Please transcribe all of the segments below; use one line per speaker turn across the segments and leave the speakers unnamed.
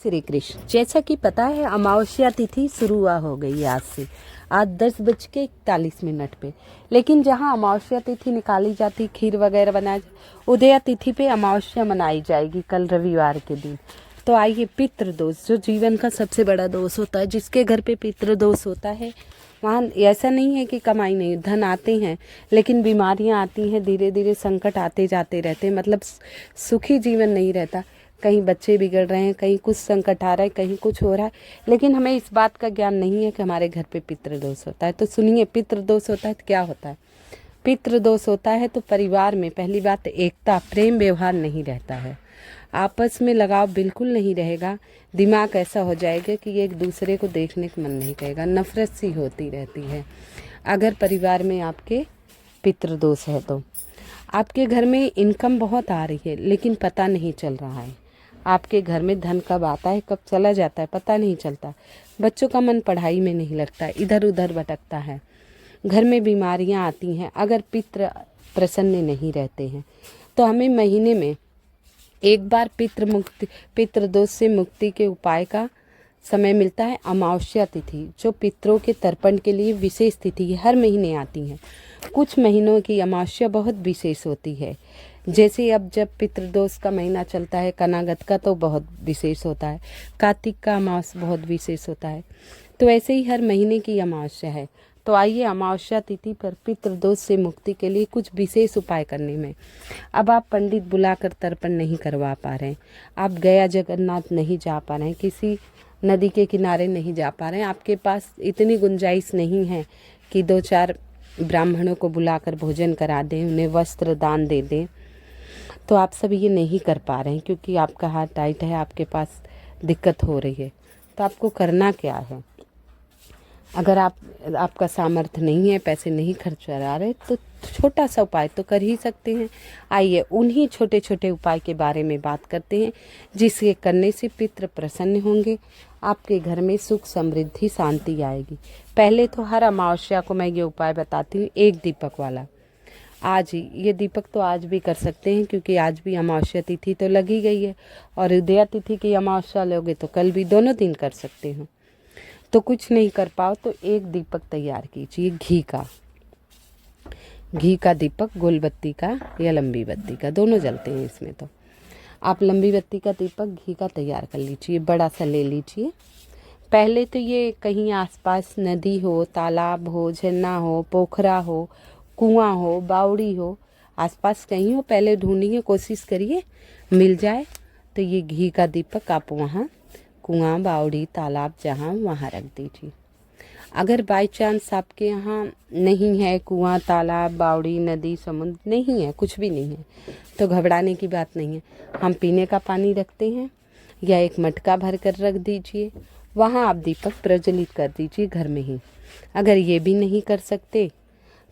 श्री कृष्ण। जैसा कि पता है अमावस्या तिथि शुरू हो गई है आज से, आज 10:41 पे। लेकिन जहां अमावस्या तिथि निकाली जाती, खीर वगैरह बनाई, उदया तिथि पे अमावस्या मनाई जाएगी कल रविवार के दिन। तो आइए, पितृदोष जो जीवन का सबसे बड़ा दोष होता है, जिसके घर पे पितृदोष होता है वहाँ ऐसा नहीं है कि कमाई नहीं, धन आते हैं लेकिन बीमारियां आती हैं, धीरे धीरे संकट आते जाते रहते हैं, मतलब सुखी जीवन नहीं रहता। कहीं बच्चे बिगड़ रहे हैं, कहीं कुछ संकट आ रहा है, कहीं कुछ हो रहा है, लेकिन हमें इस बात का ज्ञान नहीं है कि हमारे घर पे पितृदोष होता है। तो सुनिए, पितृदोष होता है तो क्या होता है। पितृदोष होता है तो परिवार में पहली बात एकता, प्रेम व्यवहार नहीं रहता है, आपस में लगाव बिल्कुल नहीं रहेगा। दिमाग ऐसा हो जाएगा कि एक दूसरे को देखने का मन नहीं करेगा, नफरत सी होती रहती है। अगर परिवार में आपके पितृदोष है तो आपके घर में इनकम बहुत आ रही है लेकिन पता नहीं चल रहा है, आपके घर में धन कब आता है कब चला जाता है पता नहीं चलता। बच्चों का मन पढ़ाई में नहीं लगता, इधर उधर भटकता है, घर में बीमारियां आती हैं। अगर पितृ प्रसन्न नहीं रहते हैं तो हमें महीने में एक बार पितृदोष से मुक्ति के उपाय का समय मिलता है। अमावस्या तिथि जो पितरों के तर्पण के लिए विशेष तिथि है, हर महीने आती है। कुछ महीनों की अमावस्या बहुत विशेष होती है, जैसे अब जब पितृदोष का महीना चलता है, कनागत का तो बहुत विशेष होता है, कार्तिक का अमावस्या बहुत विशेष होता है। तो ऐसे ही हर महीने की अमावस्या है। तो आइए, अमावस्या तिथि पर पितृदोष से मुक्ति के लिए कुछ विशेष उपाय करने में। अब आप पंडित बुलाकर तर्पण नहीं करवा पा रहे हैं, आप गया जगन्नाथ नहीं जा पा रहे हैं, किसी नदी के किनारे नहीं जा पा रहे हैं, आपके पास इतनी गुंजाइश नहीं है कि 2-4 ब्राह्मणों को बुलाकर भोजन करा दें, उन्हें वस्त्र दान दे दें, तो आप सब ये नहीं कर पा रहे हैं क्योंकि आपका हाथ टाइट है, आपके पास दिक्कत हो रही है। तो आपको करना क्या है। अगर आपका सामर्थ्य नहीं है, पैसे नहीं खर्च करा रहे, तो छोटा सा उपाय तो कर ही सकते हैं। आइए, उन्हीं छोटे छोटे उपाय के बारे में बात करते हैं जिसके करने से पितृ प्रसन्न होंगे, आपके घर में सुख समृद्धि शांति आएगी। पहले तो हर अमावस्या को मैं ये उपाय बताती हूँ, एक दीपक वाला। आज ही ये दीपक तो आज भी कर सकते हैं क्योंकि आज भी अमावस्या तिथि तो लगी गई है, और उदया तिथि की अमावस्या लोगे तो कल भी, दोनों दिन कर सकते हो। तो कुछ नहीं कर पाओ तो एक दीपक तैयार कीजिए, घी का दीपक, गोल बत्ती का या लंबी बत्ती का, दोनों जलते हैं इसमें। तो आप लंबी बत्ती का दीपक घी का तैयार कर लीजिए, बड़ा सा ले लीजिए। पहले तो ये कहीं आसपास नदी हो, तालाब हो, झरना हो, पोखरा हो, कुआं हो, बावड़ी हो, आसपास कहीं हो, पहले ढूंढिए, कोशिश करिए मिल जाए। तो ये घी का दीपक आप वहाँ कुआं, बावड़ी, तालाब जहाँ वहाँ रख दीजिए। अगर बाई चांस आपके यहाँ नहीं है कुआं, तालाब, बावड़ी, नदी, समुद्र नहीं है, कुछ भी नहीं है, तो घबराने की बात नहीं है। हम पीने का पानी रखते हैं या एक मटका भर कर रख दीजिए, वहाँ आप दीपक प्रज्वलित कर दीजिए घर में ही। अगर ये भी नहीं कर सकते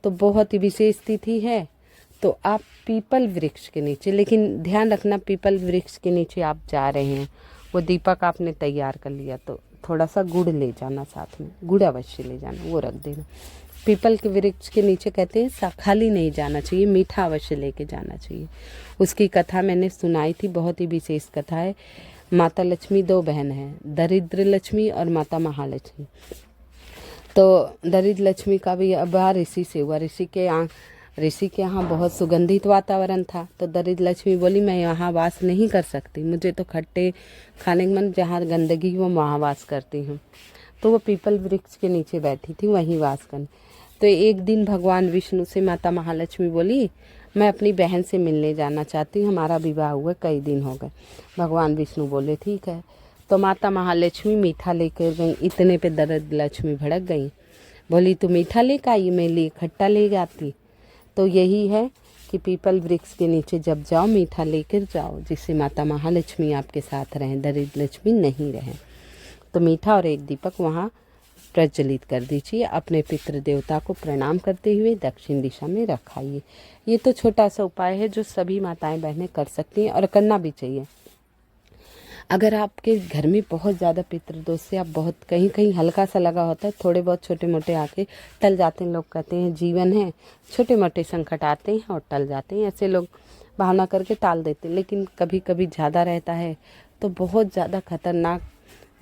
तो बहुत ही विशेष तिथि है तो आप पीपल वृक्ष के नीचे, लेकिन ध्यान रखना पीपल वृक्ष के नीचे आप जा रहे हैं, वो दीपक आपने तैयार कर लिया तो थोड़ा सा गुड़ ले जाना, साथ में गुड़ अवश्य ले जाना, वो रख देना। पीपल के वृक्ष के नीचे कहते हैं खाली नहीं जाना चाहिए, मीठा अवश्य लेके जाना चाहिए। उसकी कथा मैंने सुनाई थी, बहुत ही विशेष कथा है। माता लक्ष्मी 2 बहन हैं, दरिद्र लक्ष्मी और माता महालक्ष्मी। तो दरिद्र लक्ष्मी का भी विवाह ऋषि से हुआ। ऋषि के यहाँ बहुत सुगंधित वातावरण था, तो दरिद्र लक्ष्मी बोली मैं यहाँ वास नहीं कर सकती, मुझे तो खट्टे खाने का मन, जहाँ गंदगी वो वहाँ वास करती हूँ। तो वो पीपल वृक्ष के नीचे बैठी थी, वहीं वास करने। तो एक दिन भगवान विष्णु से माता महालक्ष्मी बोली मैं अपनी बहन से मिलने जाना चाहती हूँ, हमारा विवाह हुआ कई दिन हो गए। भगवान विष्णु बोले ठीक है। तो माता महालक्ष्मी मीठा लेकर गई, इतने पे दरिद्र लक्ष्मी भड़क गई, बोली तू मीठा लेकर आई, मेरे लिए खट्टा ले जाती। तो यही है कि पीपल वृक्ष के नीचे जब जाओ मीठा लेकर जाओ, जिससे माता महालक्ष्मी आपके साथ रहें, दरिद्र लक्ष्मी नहीं रहें। तो मीठा और एक दीपक वहाँ प्रज्वलित कर दीजिए। अपने पितृ देवता को प्रणाम करते हुए दक्षिण दिशा में रखाइए। ये तो छोटा सा उपाय है जो सभी माताएं बहनें कर सकती हैं और करना भी चाहिए। अगर आपके घर में बहुत ज़्यादा पितृदोष से आप बहुत कहीं कहीं हल्का सा लगा होता है, थोड़े बहुत छोटे मोटे आके टल जाते हैं। लोग कहते हैं जीवन है, छोटे मोटे संकट आते हैं और टल जाते हैं, ऐसे लोग भावना करके टाल देते हैं। लेकिन कभी कभी ज़्यादा रहता है तो बहुत ज़्यादा खतरनाक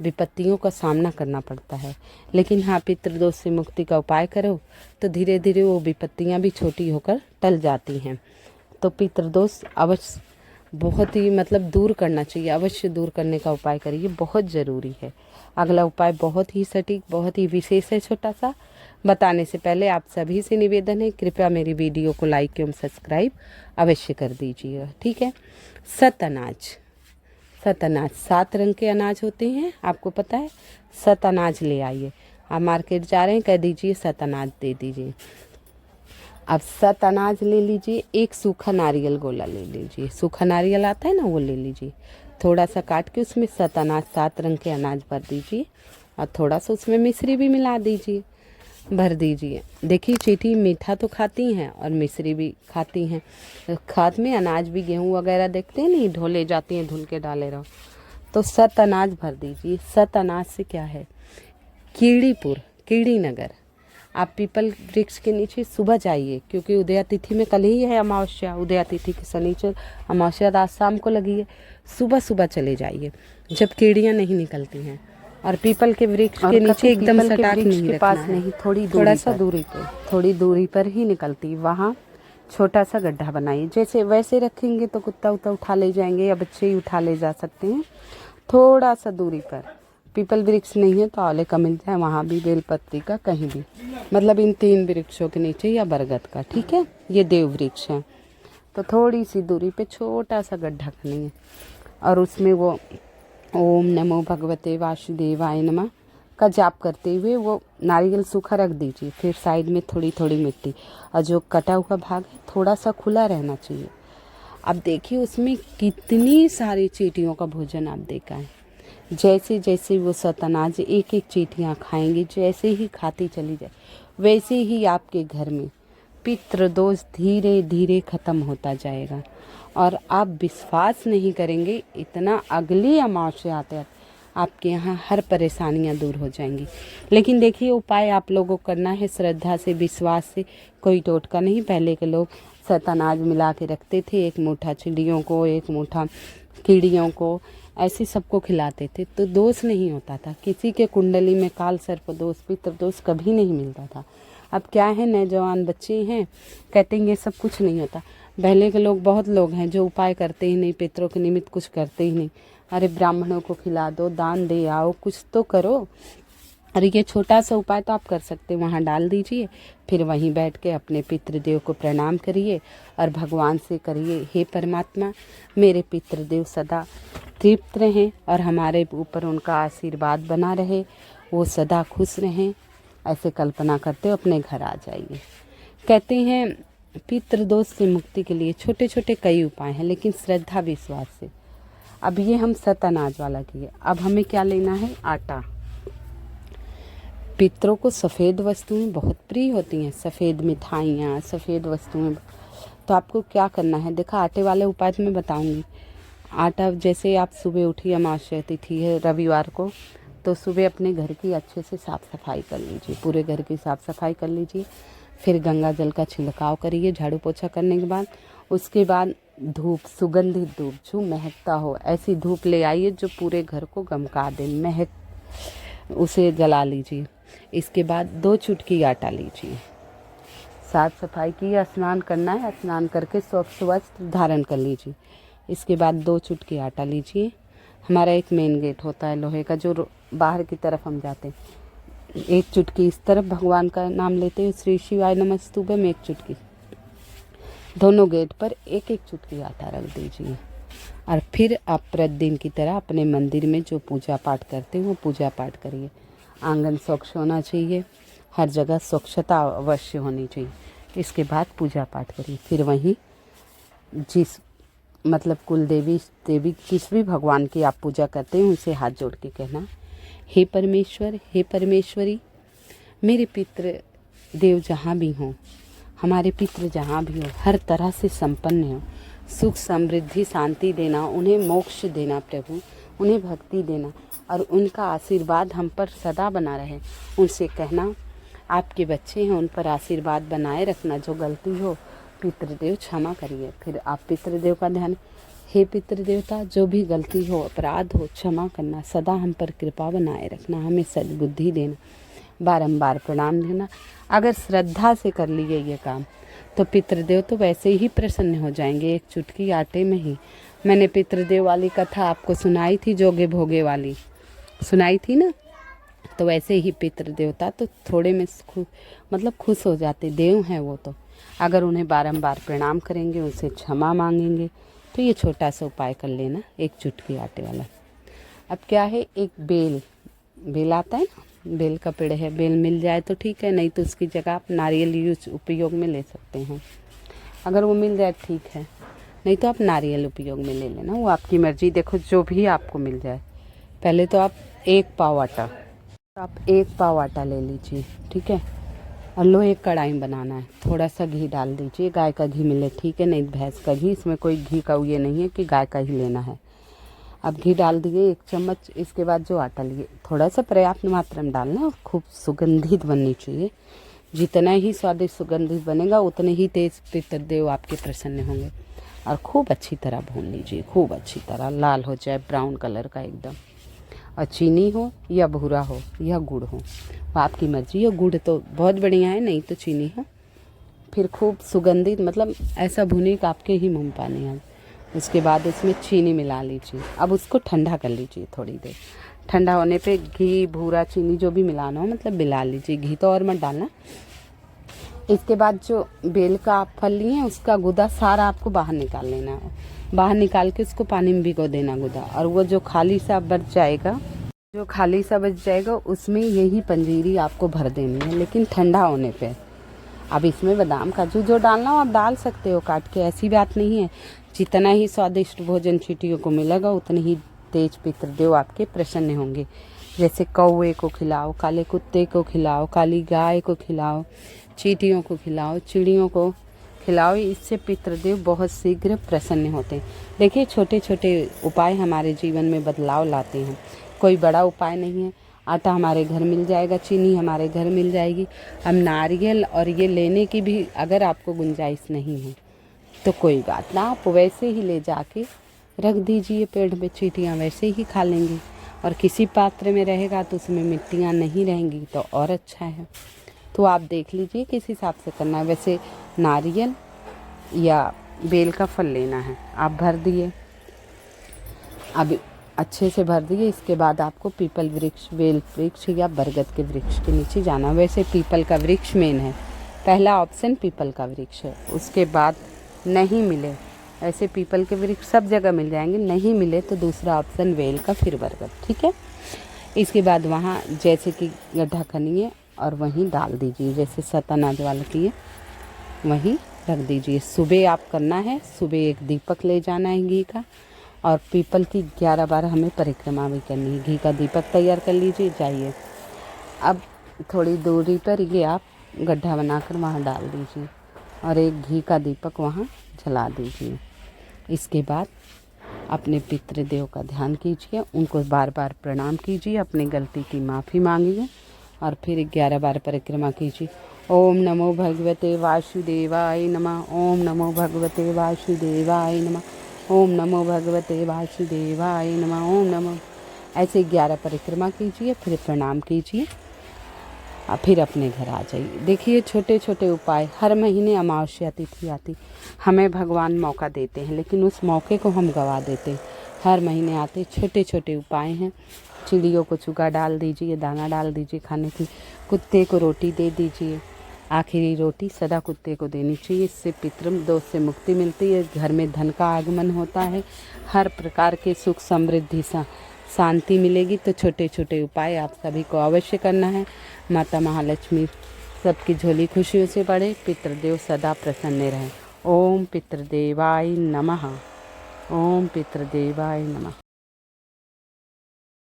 विपत्तियों का सामना करना पड़ता है। लेकिन हाँ, पितृदोष से मुक्ति का उपाय करो तो धीरे धीरे वो विपत्तियाँ भी छोटी होकर टल जाती हैं। तो पितृदोष अवश्य बहुत ही दूर करना चाहिए, अवश्य दूर करने का उपाय करिए, बहुत ज़रूरी है। अगला उपाय बहुत ही सटीक, बहुत ही विशेष है। छोटा सा बताने से पहले आप सभी से निवेदन है, कृपया मेरी वीडियो को लाइक एवं सब्सक्राइब अवश्य कर दीजिएगा, ठीक है। सत अनाज, 7 रंग के अनाज होते हैं, आपको पता है। 7 अनाज ले आइए। आप मार्केट जा रहे हैं, कह दीजिए 7 अनाज दे दीजिए। अब 7 अनाज ले लीजिए। एक सूखा नारियल गोला ले लीजिए, सूखा नारियल आता है ना, वो ले लीजिए। थोड़ा सा काट के उसमें 7 अनाज, 7 रंग के अनाज भर दीजिए और थोड़ा सा उसमें मिश्री भी मिला दीजिए, भर दीजिए। देखिए चींटी मीठा तो खाती हैं और मिश्री भी खाती हैं। खाद में अनाज भी, गेहूँ वगैरह देखते हैं नहीं, ढोले जाती हैं, धुल के डाले रहो। तो 7 अनाज भर दीजिए। 7 अनाज से क्या है, कीड़ीपुर, कीड़ी नगर, आप पीपल वृक्ष के नीचे सुबह जाइए, क्योंकि उदया तिथि में कल ही है अमावस्या, उदया तिथि के शनिचर, अमावस्या आज शाम को लगी है। सुबह सुबह चले जाइए जब कीड़ियाँ नहीं निकलती हैं, और पीपल के वृक्ष के नीचे एकदम सटाक नहीं रखना है, नहीं, थोड़ा सा दूरी पर, थोड़ी दूरी पर ही निकलती, वहाँ छोटा सा गड्ढा बनाइए। जैसे वैसे रखेंगे तो कुत्ता उत्ता उठा ले जाएंगे या बच्चे ही उठा ले जा सकते हैं। थोड़ा सा दूरी पर, पीपल वृक्ष नहीं है तो आंवले का मिल जाए, वहाँ भी, बेलपत्री का, कहीं भी, इन 3 वृक्षों के नीचे, या बरगद का, ठीक है, ये देव वृक्ष है। तो थोड़ी सी दूरी पे छोटा सा गड्ढा खनिए और उसमें वो ओम नमो भगवते वासुदेवाय नमः का जाप करते हुए वो नारियल सूखा रख दीजिए। फिर साइड में थोड़ी थोड़ी मिट्टी, और जो कटा हुआ भाग है थोड़ा सा खुला रहना चाहिए। अब देखिए उसमें कितनी सारी चींटियों का भोजन आप देखा है। जैसे जैसे वो 7 अनाज एक एक चींटियाँ खाएंगी, जैसे ही खाती चली जाए वैसे ही आपके घर में पितृदोष धीरे धीरे खत्म होता जाएगा। और आप विश्वास नहीं करेंगे, इतना अगली अमावस्या आते आपके यहाँ हर परेशानियाँ दूर हो जाएंगी। लेकिन देखिए उपाय आप लोगों को करना है श्रद्धा से, विश्वास से, कोई टोटका नहीं। पहले के लोग 7 अनाज मिला के रखते थे, एक मुट्ठा चिड़ियों को, एक मुट्ठा कीड़ियों को, ऐसे सबको खिलाते थे, तो दोष नहीं होता था। किसी के कुंडली में काल सर्प दोष, पितृदोष कभी नहीं मिलता था। अब क्या है, नौजवान बच्चे हैं, कहते हैं ये सब कुछ नहीं होता। पहले के लोग, बहुत लोग हैं जो उपाय करते ही नहीं, पितरों के निमित्त कुछ करते ही नहीं। अरे ब्राह्मणों को खिला दो, दान दे आओ, कुछ तो करो। अरे ये छोटा सा उपाय तो आप कर सकते हैं, वहाँ डाल दीजिए, फिर वहीं बैठ के अपने पितृदेव को प्रणाम करिए और भगवान से करिए, हे परमात्मा मेरे पितृदेव सदा तृप्त रहें और हमारे ऊपर उनका आशीर्वाद बना रहे, वो सदा खुश रहें। ऐसे कल्पना करते हो अपने घर आ जाइए। कहते हैं पितृदोष से मुक्ति के लिए छोटे छोटे कई उपाय हैं, लेकिन श्रद्धा विश्वास से। अब ये हम 7 अनाज वाला किए। अब हमें क्या लेना है, आटा। पितरों को सफ़ेद वस्तुएं बहुत प्रिय होती हैं, सफ़ेद मिठाइयाँ, सफ़ेद वस्तुएं। तो आपको क्या करना है, देखा आटे वाले उपाय मैं बताऊंगी। आटा, जैसे आप सुबह उठी, अमावस्या तिथि है रविवार को, तो सुबह अपने घर की अच्छे से साफ़ सफाई कर लीजिए, पूरे घर की साफ़ सफाई कर लीजिए। फिर गंगा जल का छिड़काव करिए झाड़ू पोछा करने के बाद। उसके बाद धूप, सुगंधित धूप जो महकता हो, ऐसी धूप ले आइए जो पूरे घर को गमका दे, महक, उसे जला लीजिए। इसके बाद 2 चुटकी आटा लीजिए, साफ सफाई की, स्नान करना है, स्नान करके स्वच्छ वस्त्र धारण कर लीजिए। इसके बाद 2 चुटकी आटा लीजिए। हमारा एक मेन गेट होता है लोहे का, जो बाहर की तरफ हम जाते हैं, 1 चुटकी इस तरफ भगवान का नाम लेते हुए श्री शिवाय नमस्तुभ्यं में 1 चुटकी, दोनों गेट पर 1-1 चुटकी आटा रख दीजिए। और फिर आप प्रतिदिन की तरह अपने मंदिर में जो पूजा पाठ करते हैं वो पूजा पाठ करिए। आंगन स्वच्छ होना चाहिए, हर जगह स्वच्छता अवश्य होनी चाहिए। इसके बाद पूजा पाठ करिए। फिर वहीं जिस कुल देवी किस भी भगवान की आप पूजा करते हैं उनसे हाथ जोड़ के कहना, हे परमेश्वर, हे परमेश्वरी, मेरे पितृ देव जहाँ भी हों, हमारे पितृ जहाँ भी हो, हर तरह से संपन्न हो, सुख समृद्धि शांति देना, उन्हें मोक्ष देना प्रभु, उन्हें भक्ति देना और उनका आशीर्वाद हम पर सदा बना रहे। उनसे कहना आपके बच्चे हैं, उन पर आशीर्वाद बनाए रखना, जो गलती हो पितृदेव क्षमा करिए। फिर आप पितृदेव का ध्यान, हे पितृदेवता, जो भी गलती हो, अपराध हो, क्षमा करना, सदा हम पर कृपा बनाए रखना, हमें सद्बुद्धि देना, बारंबार प्रणाम देना। अगर श्रद्धा से कर लिए ये काम तो पितृदेव तो वैसे ही प्रसन्न हो जाएंगे, एक चुटकी आटे में ही। मैंने पितृदेव वाली कथा आपको सुनाई थी, जोगे भोगे वाली सुनाई थी ना, तो वैसे ही पितृदेवता तो थोड़े में मतलब खुश हो जाते, देव हैं वो तो। अगर उन्हें बारंबार प्रणाम करेंगे, उनसे क्षमा मांगेंगे, तो ये छोटा सा उपाय कर लेना, एक चुटकी आटे वाला। अब क्या है, एक बेल आता है ना, बेल का पेड़ है, बेल मिल जाए तो ठीक है, नहीं तो उसकी जगह आप नारियल यूज उपयोग में ले सकते हैं। अगर वो मिल जाए ठीक है, नहीं तो आप नारियल उपयोग में ले लेना, वो आपकी मर्जी। देखो जो भी आपको मिल जाए। पहले तो आप 1 पाव आटा ले लीजिए, ठीक है। और लो, एक कढ़ाई बनाना है, थोड़ा सा घी डाल दीजिए, गाय का घी मिले ठीक है, नहीं भैंस का घी, इसमें कोई घी का ये नहीं है कि गाय का ही लेना है। अब घी डाल दिए 1 चम्मच। इसके बाद जो आटा लिए थोड़ा सा पर्याप्त मात्रा में डालना और खूब सुगंधित बननी चाहिए। जितना ही स्वादिष्ट सुगंधित बनेगा उतने ही तेज पितृदेव आपके प्रसन्न होंगे। और खूब अच्छी तरह भून लीजिए, खूब अच्छी तरह लाल हो जाए, ब्राउन कलर का एकदम। और चीनी हो या भूरा हो या गुड़ हो, वो आपकी मर्जी हो। गुड़ तो बहुत बढ़िया है, नहीं तो चीनी हो। फिर खूब सुगंधित, मतलब ऐसा भुनी कि आपके ही मुँह पानी आए। उसके बाद इसमें चीनी मिला लीजिए। अब उसको ठंडा कर लीजिए थोड़ी देर। ठंडा होने पे घी, भूरा, चीनी जो भी मिलाना हो मतलब मिला लीजिए, घी तो और मत डालना। इसके बाद जो बेल का आप फल लिए हैं उसका गुदा सारा आपको बाहर निकाल लेना है। बाहर निकाल के उसको पानी में भिगो देना गुदा। और वो जो खाली सा बच जाएगा उसमें यही पंजीरी आपको भर देनी है, लेकिन ठंडा होने पे। अब इसमें बादाम काजू जो डालना हो आप डाल सकते हो काट के, ऐसी बात नहीं है। जितना ही स्वादिष्ट भोजन चींटियों को मिलेगा उतने ही तेज पितृदेव आपके प्रसन्न होंगे। जैसे कौवे को खिलाओ, काले कुत्ते को खिलाओ, काली गाय को खिलाओ, चींटियों को खिलाओ, चिड़ियों को खिलाओ, इससे पितृदेव बहुत शीघ्र प्रसन्न होते हैं। देखिए छोटे छोटे उपाय हमारे जीवन में बदलाव लाते हैं, कोई बड़ा उपाय नहीं है। आटा हमारे घर मिल जाएगा, चीनी हमारे घर मिल जाएगी। अब नारियल और ये लेने की भी अगर आपको गुंजाइश नहीं है तो कोई बात ना, आप वैसे ही ले जाके रख दीजिए पेड़ में, चींटियाँ वैसे ही खा लेंगी। और किसी पात्र में रहेगा तो उसमें मिट्टियाँ नहीं रहेंगी तो और अच्छा है। तो आप देख लीजिए किस हिसाब से करना है। वैसे नारियल या बेल का फल लेना है, आप भर दिए, अब अच्छे से भर दिए। इसके बाद आपको पीपल वृक्ष, बेल वृक्ष या बरगद के वृक्ष के नीचे जाना। वैसे पीपल का वृक्ष मेन है, पहला ऑप्शन पीपल का वृक्ष है। उसके बाद नहीं मिले, ऐसे पीपल के वृक्ष सब जगह मिल जाएंगे, नहीं मिले तो दूसरा ऑप्शन बेल का, फिर बरगद, ठीक है। इसके बाद वहाँ जैसे कि गड्ढा खनिए और वहीं डाल दीजिए, जैसे सतनाज वाला किए वहीं रख दीजिए। सुबह आप करना है, सुबह एक दीपक ले जाना है घी का, और पीपल की 11 बार हमें परिक्रमा भी करनी है। घी का दीपक तैयार कर लीजिए, जाइए। अब थोड़ी दूरी पर ये आप गड्ढा बनाकर वहाँ डाल दीजिए और एक घी का दीपक वहाँ जला दीजिए। इसके बाद अपने पितृदेव का ध्यान कीजिए, उनको बार बार प्रणाम कीजिए, अपनी गलती की माफ़ी मांगिए और फिर 11 बार परिक्रमा कीजिए। ओम नमो भगवते वासुदेवाय नमः, ओम नमो भगवते वासुदेवाय नमः, ओम नमो भगवते वासुदेवाय नमः, ओम नमो। ऐसे 11 परिक्रमा कीजिए, फिर प्रणाम कीजिए और फिर अपने घर आ जाइए। देखिए छोटे छोटे उपाय, हर महीने अमावस्या तिथि आती, हमें भगवान मौका देते हैं लेकिन उस मौके को हम गवा देते हैं। हर महीने आते छोटे छोटे उपाय हैं। चिड़ियों को चुगा डाल दीजिए, दाना डाल दीजिए खाने की, कुत्ते को रोटी दे दीजिए, आखिरी रोटी सदा कुत्ते को देनी चाहिए। इससे पितृदोष से मुक्ति मिलती है, घर में धन का आगमन होता है, हर प्रकार के सुख समृद्धि शांति मिलेगी। तो छोटे छोटे उपाय आप सभी को अवश्य करना है। माता महालक्ष्मी सबकी झोली खुशियों से बढ़े, पितृदेव सदा प्रसन्न रहें। ओम पितृदेवाय नमः, ओम पितृदेवाय नमः।